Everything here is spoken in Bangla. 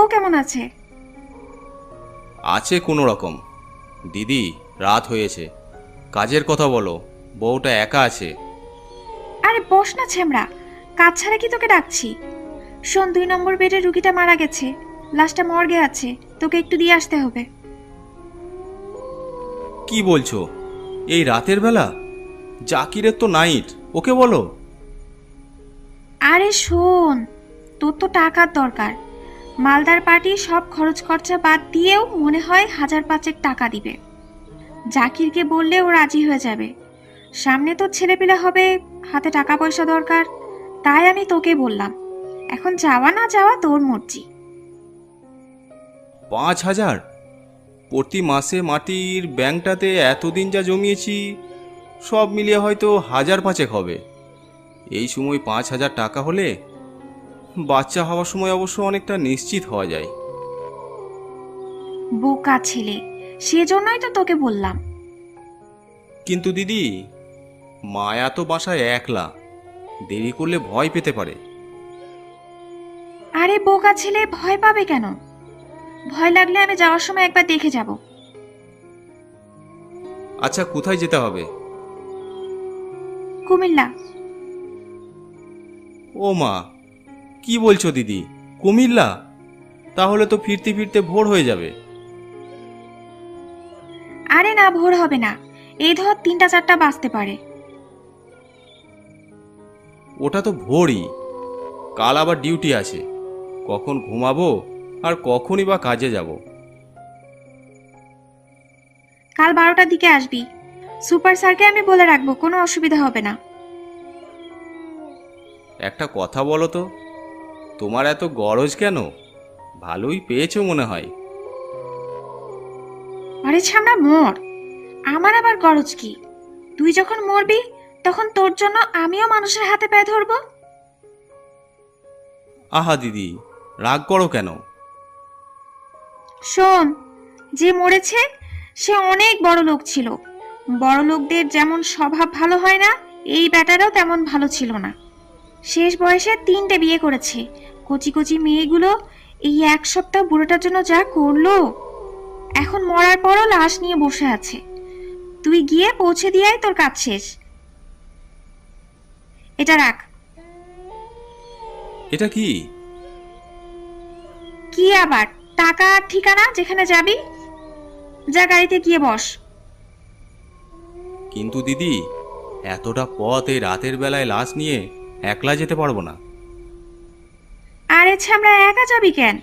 বউ কেমন আছে? আছে কোনো রকম। দিদি, রাত হয়েছে, কাজের কথা বলো, বউটা একা আছে। আরে বস না ছেমড়া, কাজ ছাড়া কি তোকে ডাকছি? শোন, 2 নম্বর বেডের রুগীটা মারা গেছে, লাশটা মর্গে আছে, তোকে একটু দিয়ে আসতে হবে। কি বলছো, এই রাতের বেলা? জাকিরের তো নাইট, ওকে বলো। আরে শোন, তোর তো টাকার দরকার। মালদার পার্টি সব খরচ খরচা বাদ দিয়েও মনে হয় 1,000-5 টাকা দিবে। জাকিরকে বললে ও রাজি হয়ে যাবে। সামনে তো ছেলেপিলে হবে, হাতে টাকা পয়সা দরকার, তাই আমি তোকে বললাম। এখন যাওয়া না যাওয়া তোর মর্জি। 5,000? প্রতি মাসে মাটির ব্যাংকটাতে এতদিন যা জমিয়েছি, সব মিলিয়ে হয়তো 1,000-5 হবে। এই সময় 5,000 টাকা হলে বাচ্চা হওয়ার সময় অবশ্য অনেকটা নিশ্চিত হওয়া যায়। বোকা ছেলে, সেজন্যই তো তোকে বললাম। কিন্তু দিদি, মায়া তো বাসায় একলা, দেরি করলে ভয় পেতে পারে। আরে বোকা ছেলে, ভয় পাবে কেন? ভয় লাগলে আমি যাওয়ার সময় একবার দেখে যাব। আচ্ছা, কোথায় যেতে হবে? কুমিল্লা। ও মা, কি বলছো দিদি, কুমিল্লা? তাহলে তো ফিরতে ফিরতে ভোর হয়ে যাবে। আরে না, ভোর হবে না, এই ধর 3টা-4টা বাজতে পারে। ওটা তো ভোরই, কাল আবার ডিউটি আছে, কখন ঘুমাবো আর কখনই বা কাজে যাব। কাল 12টার দিকে আসবি। সুপার স্যারকে আমি বলে রাখবো, কোনো অসুবিধা হবে না। একটা কথা বলো তো, তোমার এত গরজ কেন? ভালোই পেয়েছো মনে হয়। আরে ছামড়া মর, আমার আবার গরজ কি? তুই যখন মরবি তখন তোর জন্য আমিও মানুষের হাতে পায়ে ধরবো। আহা দিদি, রাগ করো কেন? শোন, যে মরেছে সে অনেক বড় লোক ছিল। বড় লোকদের যেমন স্বভাব ভালো হয় না, এই ব্যাটারাও তেমন ভালো ছিল না। শেষ বয়সে 3টে বিয়ে করেছে। কচি কচি মেয়েগুলো এই 1 সপ্তাহ বুড়োটার জন্য যা করলো, এখন মরার পরও লাশ নিয়ে বসে আছে। তুই গিয়ে পৌঁছে দিয়াই তোর কাজ শেষ। এটা রাখ। এটা কি? কি আবার? টাকা আর ঠিকানা, যেখানে যাবি। যা, গাড়িতে গিয়ে বস। কিন্তু দিদি, এতটা পথ এই রাতের বেলায় লাশ নিয়ে একলা যেতে পারবো না। আরে ছামড়া, একা যাবি কেন?